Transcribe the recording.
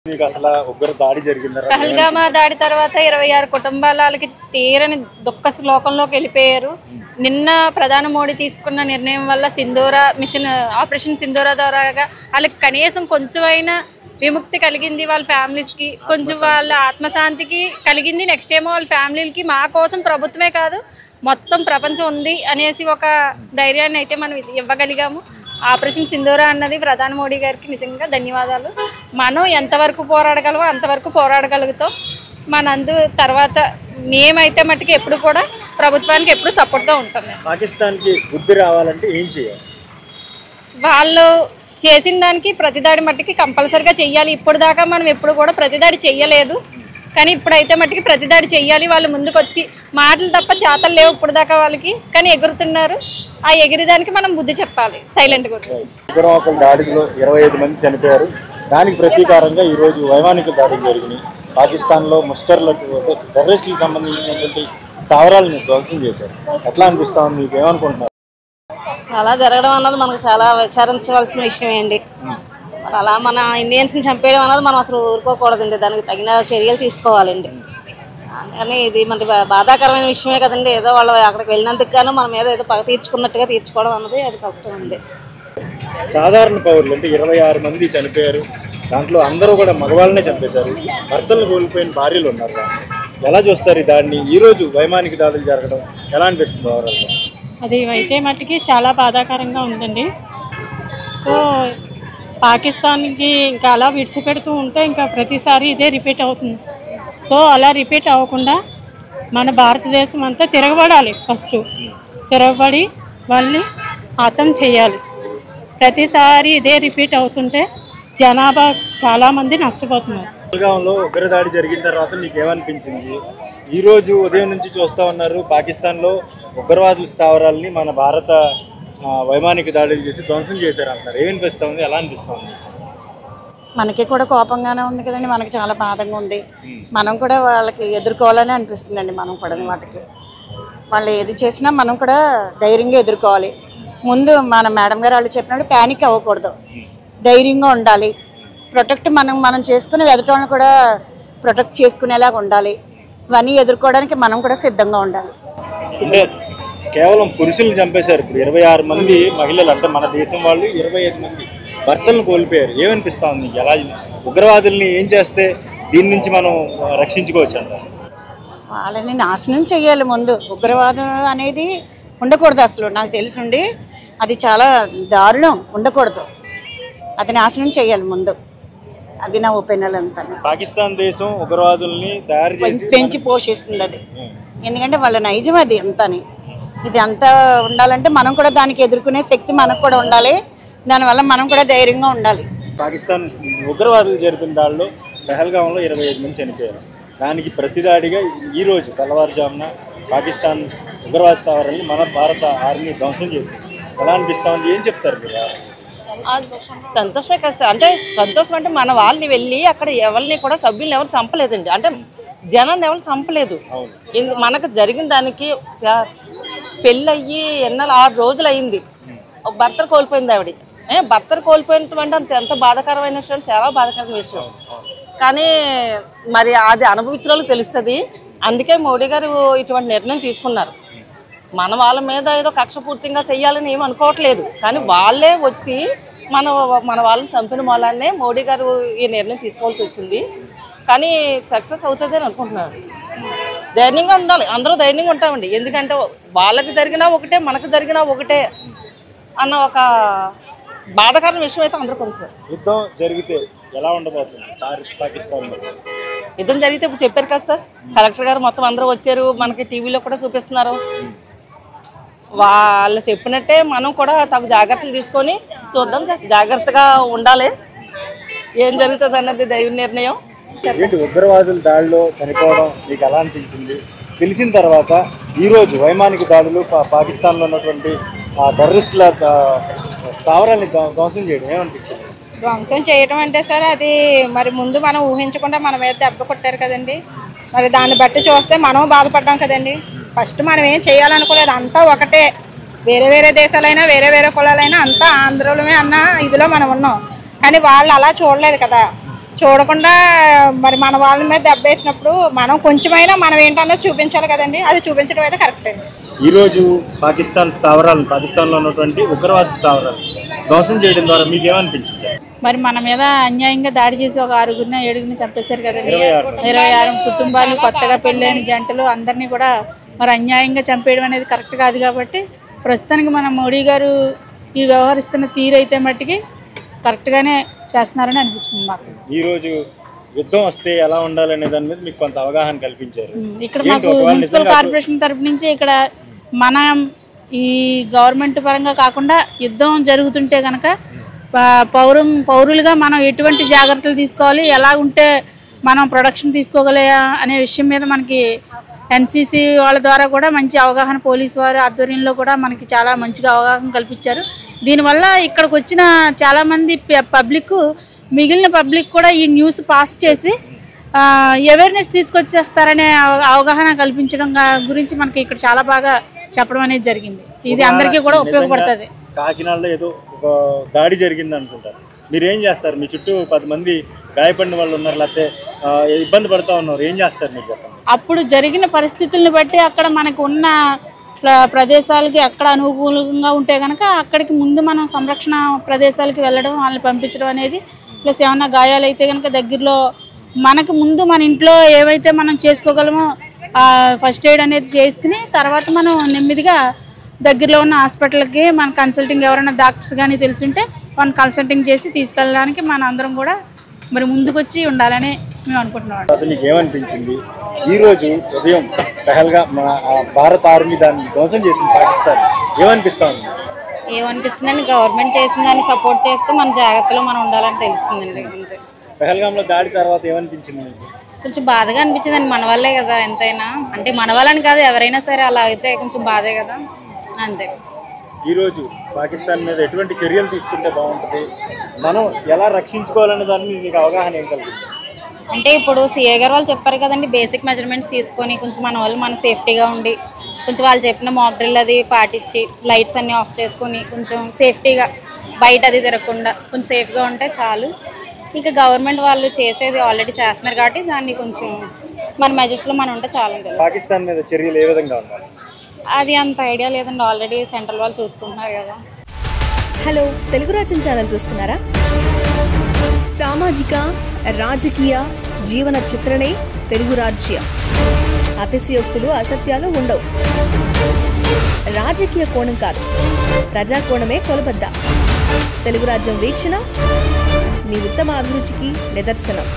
మీకు అసలు ఉగ్ర దాడి జరిగింది పహల్గామా దాడి తర్వాత 26 కుటుంబాలకి తీరని దుఃఖ శ్లోకంలోకి వెళ్ళిపోయారు. నిన్న ప్రధాని మోడీ తీసుకున్న నిర్ణయం వల్ల సింధూరా మిషన్ ఆపరేషన్ సింధూరా ద్వారా వాళ్ళకి కనీసం కొంచెమైనా విముక్తి కలిగింది. వాళ్ళ ఫ్యామిలీస్కి కొంచెం వాళ్ళ ఆత్మశాంతికి కలిగింది. నెక్స్ట్ ఏమో వాళ్ళ ఫ్యామిలీలకి మా కోసం ప్రభుత్వమే కాదు మొత్తం ప్రపంచం ఉంది అనేసి ఒక ధైర్యాన్ని అయితే మనం ఇవ్వగలిగాము. ఆపరేషన్ సింధూరా అన్నది ప్రధాని మోడీ గారికి నిజంగా ధన్యవాదాలు. మనం ఎంతవరకు పోరాడగలమో అంతవరకు పోరాడగలుగుతాం. మనందు తర్వాత మేమైతే మట్టుకు ఎప్పుడు కూడా ప్రభుత్వానికి ఎప్పుడు సపోర్ట్గా ఉంటాం. పాకిస్తాన్కి బుద్ధి రావాలంటే ఏం చేయాలి? వాళ్ళు చేసిన దానికి ప్రతిదాడి మట్టుకి కంపల్సరిగా చెయ్యాలి. ఇప్పుడు దాకా మనం ఎప్పుడు కూడా ప్రతిదాడి చెయ్యలేదు, కానీ ఇప్పుడైతే మట్టుకి ప్రతిదాడి చెయ్యాలి. వాళ్ళు ముందుకు వచ్చి మాటలు తప్ప చేతలు లేవు ఇప్పుడు దాకా వాళ్ళకి, కానీ ఎగురుతున్నారు. ఆ ఎగిరిదానికి మనం బుద్ధి చెప్పాలి సైలెంట్గా. ఉగ్రవాదుల దాడిలో 25 మంది చనిపోయారు. దానికి ప్రతీకారంగా ఈరోజు వైమానిక దాడులు జరిగినాయి. పాకిస్తాన్లో ముష్కర్లకు టెర్రరిస్టులకు సంబంధించినటువంటి స్థావరాలను ధ్వంసం చేశారు. ఎట్లా అనిపిస్తా ఉంది? మీకు ఏమనుకుంటున్నారు? అలా జరగడం అన్నది మనకు చాలా విచారించవలసిన విషయం అండి. మరి అలా మన ఇండియన్స్ని చంపేయడం అన్నది మనం అసలు ఊరుకోకూడదండి. దానికి తగిన చర్యలు తీసుకోవాలండి. అందుకని ఇది మనకి బాధాకరమైన విషయమే కదండి. ఏదో వాళ్ళు అక్కడికి వెళ్ళినందుకు గాను మన మీద ఏదో పగ తీర్చుకున్నట్టుగా తీర్చుకోవడం అన్నది అది కష్టం అండి. సాధారణ పౌరులు అంటే 26 మంది చనిపోయారు. దాంట్లో అందరూ కూడా మగవాళ్ళనే చంపేశారు. భర్తలు కోల్పోయిన భార్యలు ఉన్నారు. ఎలా చూస్తారు దాన్ని? ఈరోజు వైమానిక దాడులు జరగడం ఎలా అనిపిస్తుంది ఓవరాల్గా? అది అయితే మట్టుకి చాలా బాధాకరంగా ఉందండి. సో పాకిస్తాన్కి ఇంకా అలా విడిచిపెడుతూ ఉంటే ఇంకా ప్రతిసారి ఇదే రిపీట్ అవుతుంది. సో అలా రిపీట్ అవ్వకుండా మన భారతదేశం అంతా తిరగబడాలి. ఫస్ట్ తిరగబడి వాళ్ళని అంతం చేయాలి. ప్రతిసారి ఇదే రిపీట్ అవుతుంటే జనాభా చాలామంది నష్టపోతున్నారు. పహల్గాంలో ఉగ్రదాడి జరిగిన తర్వాత మీకు ఏమనిపించింది? ఈరోజు ఉదయం నుంచి చూస్తూ ఉన్నారు పాకిస్తాన్లో ఉగ్రవాదుల స్థావరాలని మన భారత వైమానిక దాడులు చేసి ధ్వంసం చేశారు అంటారు. ఏమనిపిస్తూ ఉంది? ఎలా అనిపిస్తూ ఉంది? మనకి కూడా కోపంగానే ఉంది కదండి. మనకి చాలా బాధగా ఉంది. మనం కూడా వాళ్ళకి ఎదుర్కోవాలని అనిపిస్తుందండి. మనం కూడా వాటికి వాళ్ళు ఏది చేసినా మనం కూడా ధైర్యంగా ఎదుర్కోవాలి. ముందు మన మేడం గారు వాళ్ళు చెప్పినట్టు ప్యానిక్ అవ్వకూడదు, ధైర్యంగా ఉండాలి. ప్రొటెక్ట్ మనం చేసుకుని ఎదుటోళ్ళని కూడా ప్రొటెక్ట్ చేసుకునేలాగా ఉండాలి. ఇవన్నీ ఎదుర్కోవడానికి మనం కూడా సిద్ధంగా ఉండాలి. అంటే కేవలం పురుషులను చంపేశారు. ఇప్పుడు 26 మంది మహిళలు అంటే మన దేశం వాళ్ళు 25 మంది భర్తలను కోల్పోయారు. ఏమనిపిస్తా ఉంది? ఎలా ఉగ్రవాదుల్ని ఏం చేస్తే దీని నుంచి మనం రక్షించుకోవచ్చు అంట? వాళ్ళని నాశనం చేయాలి. ముందు ఉగ్రవాదం అనేది ఉండకూడదు. అసలు నాకు తెలిసిండి అది చాలా దారుణం, ఉండకూడదు. అది నాశనం చేయాలి ముందు. అది నా ఒపీనియన్ అంతా. పాకిస్తాన్ దేశం ఉగ్రవాదుల్ని తయారు చేసి పెంచి పోషిస్తుంది అది. ఎందుకంటే వాళ్ళ నైజం అది అంతాని. ఇది అంతా ఉండాలంటే మనం కూడా దానికి ఎదుర్కొనే శక్తి మనకు కూడా ఉండాలి. దానివల్ల మనం కూడా ధైర్యంగా ఉండాలి. పాకిస్తాన్ ఉగ్రవాదులు జరిపిన దాడిలో పహల్గాంలో 25 మంది చనిపోయారు. దానికి ప్రతిదాడిగా ఈరోజు తెల్లవారుజామున పాకిస్తాన్ ఉగ్రవాద స్థావరాన్ని మన భారత ఆర్మీ ధ్వంసం చేసింది. ఎలా అనిపిస్తా ఉంది? ఏం చెప్తారు మీరు? సంతోషమే కదా. అంటే సంతోషం అంటే మన వాళ్ళని వెళ్ళి అక్కడ ఎవరిని కూడా సభ్యులను ఎవరు చంపలేదండి. అంటే జనాన్ని ఎవరు చంపలేదు. మనకు జరిగిన దానికి పెళ్ళయ్యి 6 రోజులు అయింది. భర్తను కోల్పోయింది ఆవిడ. భర్తను కోల్పోయినటువంటి అంత ఎంత బాధాకరమైన విషయం, చాలా బాధాకరమైన విషయం. కానీ మరి అది అనుభవించిన వాళ్ళకి తెలుస్తుంది. అందుకే మోడీ గారు ఇటువంటి నిర్ణయం తీసుకున్నారు. మన వాళ్ళ మీద ఏదో కక్షపూర్తిగా చెయ్యాలని ఏమి అనుకోవట్లేదు. కానీ వాళ్ళే వచ్చి మన వాళ్ళని చంపిన మూలాన్నే మోడీ గారు ఈ నిర్ణయం తీసుకోవాల్సి వచ్చింది. కానీ సక్సెస్ అవుతుంది అని అనుకుంటున్నారు. ధైర్యంగా ఉండాలి. అందరూ ధైర్యంగా ఉంటామండి. ఎందుకంటే వాళ్ళకి జరిగినా ఒకటే, మనకు జరిగినా ఒకటే అన్న ఒక బాధాకరమైన విషయం అయితే అందరూ కొంచెం. యుద్ధం జరిగితే ఎలా ఉండబోతుంది పాకిస్తాన్లో? యుద్ధం జరిగితే ఇప్పుడు చెప్పారు కదా సార్, కలెక్టర్ గారు మొత్తం అందరూ వచ్చారు. మనకి టీవీలో కూడా చూపిస్తున్నారు. వాళ్ళు చెప్పినట్టే మనం కూడా తగు జాగ్రత్తలు తీసుకొని చూద్దాం. జాగ్రత్తగా ఉండాలి. ఏం జరుగుతుంది అన్నది దైవ నిర్ణయం. ఉగ్రవాదుల దాడిలో చనిపోవడం మీకు ఎలా అనిపించింది? తెలిసిన తర్వాత ఈరోజు వైమానిక దాడులు పాకిస్తాన్లో ఉన్నటువంటి టెర్రరిస్టుల స్థావరాన్ని ధ్వంసం చేయడం ఏమనిపించింది? ధ్వంసం చేయడం అంటే సార్ అది మరి ముందు మనం ఊహించకుండా మన మీద దెబ్బ కొట్టారు కదండి. మరి దాన్ని బట్టి చూస్తే మనం బాధపడ్డాం కదండి. ఫస్ట్ మనం ఏం చేయాలనుకోలేదు. అంతా ఒకటే. వేరే వేరే దేశాలైనా వేరే వేరే కులాలైనా అంతా ఆంధ్రలోనే అన్న ఇదిలో మనం ఉన్నాం. కానీ వాళ్ళు అలా చూడలేదు కదా. చూడకుండా మరి మన వాళ్ళ మీద దెబ్బేసినప్పుడు మనం కొంచెమైనా మనం ఏంటన్నది చూపించాలి కదండి. అది చూపించడం అయితే కరెక్ట్ అండి. ఈరోజు పాకిస్తాన్లో ఉన్నటువంటి ఉగ్రవాద స్థావరాలు ధ్వంసం చేయడం ద్వారా మీకు ఏమనిపించింది? మరి మన మీద అన్యాయంగా దాడి చేసి ఒక 6గురిని 7గురిని చంపేశారు కదండి. 26 కుటుంబాలు, కొత్తగా పెళ్ళైన జంటలు అందరినీ కూడా మరి అన్యాయంగా చంపేయడం అనేది కరెక్ట్ కాదు. కాబట్టి ప్రస్తుతానికి మన మోడీ గారు ఈ వ్యవహరిస్తున్న తీరైతే మట్టికి కరెక్ట్గానే చేస్తున్నారని అనిపించింది మాకు. ఈరోజు యుద్ధం వస్తే ఎలా ఉండాలనే దాని మీద మీకు కొంత అవగాహన కల్పించారు. ఇక్కడ మాకు మున్సిపల్ కార్పొరేషన్ తరఫు నుంచి ఇక్కడ మనం ఈ గవర్నమెంట్ పరంగా కాకుండా యుద్ధం జరుగుతుంటే కనుక పౌరులుగా మనం ఎటువంటి జాగ్రత్తలు తీసుకోవాలి, ఎలా ఉంటే మనం ప్రొడక్షన్ తీసుకోగలయా అనే విషయం మీద మనకి ఎన్సీసీ వాళ్ళ ద్వారా కూడా మంచి అవగాహన, పోలీసు వారి ఆధ్వర్యంలో కూడా మనకి చాలా మంచిగా అవగాహన కల్పించారు. దీనివల్ల ఇక్కడికి వచ్చిన చాలామంది మిగిలిన పబ్లిక్ కూడా ఈ న్యూస్ పాస్ చేసి అవేర్నెస్ తీసుకొచ్చేస్తారనే అవగాహన కల్పించడం గురించి మనకి ఇక్కడ చాలా బాగా చెప్పడం అనేది జరిగింది. ఇది అందరికీ కూడా ఉపయోగపడుతుంది. కాకినాడలో ఏదో ఒక దాడి జరిగింది అనుకుంటారు, మీరు ఏం చేస్తారు? మీ చుట్టూ 10 మంది గాయపడిన వాళ్ళు ఉన్నారు, లేకపోతే ఇబ్బంది పడుతూ ఉన్నారు, ఏం చేస్తారు మీరు చెప్పండి? అప్పుడు జరిగిన పరిస్థితులను బట్టి అక్కడ మనకు ఉన్న ప్రదేశాలకి ఎక్కడ అనుకూలంగా ఉంటే కనుక అక్కడికి ముందు మనం సంరక్షణ ప్రదేశాలకి వెళ్ళడం, వాళ్ళని పంపించడం అనేది, ప్లస్ ఏమన్నా గాయాలైతే కనుక దగ్గరలో మనకు ముందు మన ఇంట్లో ఏవైతే మనం చేసుకోగలమో ఫస్ట్ ఎయిడ్ అనేది చేసుకుని తర్వాత మనం నెమ్మదిగా దగ్గరలో ఉన్న హాస్పిటల్కి మన కన్సల్టింగ్ ఎవరైనా డాక్టర్స్ కానీ తెలుసుంటే వాళ్ళని కన్సల్టింగ్ చేసి తీసుకెళ్ళడానికి మన అందరం కూడా మరి ముందుకొచ్చి ఉండాలని మేము అనుకుంటున్నాం. మీకు ఏమనిపించింది ఈరోజు ఉదయం భారత ఆర్మీ దాన్ని ధ్వంసం చేసింది పాకిస్తాన్, ఏమనిపిస్తా ఉంది? ఏమనిపిస్తుందండి, గవర్నమెంట్ చేసిన దాన్ని సపోర్ట్ చేస్తే మన జాగ్రత్తలో మనం ఉండాలని తెలుస్తుందండి. పహల్గాంలో దాడి తర్వాత ఏమనిపించింది? కొంచెం బాధగా అనిపించిందండి. మన వాళ్ళే కదా ఎంతైనా, అంటే మన వాళ్ళని కాదు ఎవరైనా సరే అలా అయితే కొంచెం బాధే కదా, అంతే. ఈరోజు పాకిస్తాన్ మీద ఎటువంటి చర్యలు తీసుకుంటే బాగుంటుంది, మనం ఎలా రక్షించుకోవాలనే దాన్ని మీకు అవగాహన ఏం కలిగింది? అంటే ఇప్పుడు సిఏ గారు వాళ్ళు చెప్పారు కదండి, బేసిక్ మెజర్మెంట్స్ తీసుకొని కొంచెం మన వాళ్ళు మన సేఫ్టీగా ఉండి కొంచెం వాళ్ళు చెప్పిన మాక్ డ్రిల్ అది పాటించి లైట్స్ అన్నీ ఆఫ్ చేసుకొని కొంచెం సేఫ్టీగా బయట అది తిరగకుండా కొంచెం సేఫ్గా ఉంటే చాలు. ఇంకా గవర్నమెంట్ వాళ్ళు చేసేది ఆల్రెడీ చేస్తున్నారు కాబట్టి దాన్ని కొంచెం మన మెజర్స్లో మనం ఉంటే చాలు. పాకిస్తాన్ మీద చర్యలు ఏ విధంగా ఉండాలి అది అంత ఐడియా లేదండి, ఆల్రెడీ సెంట్రల్ వాళ్ళు చూసుకుంటున్నారు కదా. హలో, తెలుగు రాజ్యం ఛానల్ చూస్తున్నారా? సామాజిక, రాజకీయ, జీవన చిత్రణే తెలుగు రాజ్యం. అతిశయోక్తులు, అసత్యాలు ఉండవు. రాజకీయ కోణం కాదు, ప్రజా కోణమే కొలబద్ద. తెలుగు రాజ్యం వీక్షణ మీ ఉత్తమ అభిరుచికి నిదర్శనం.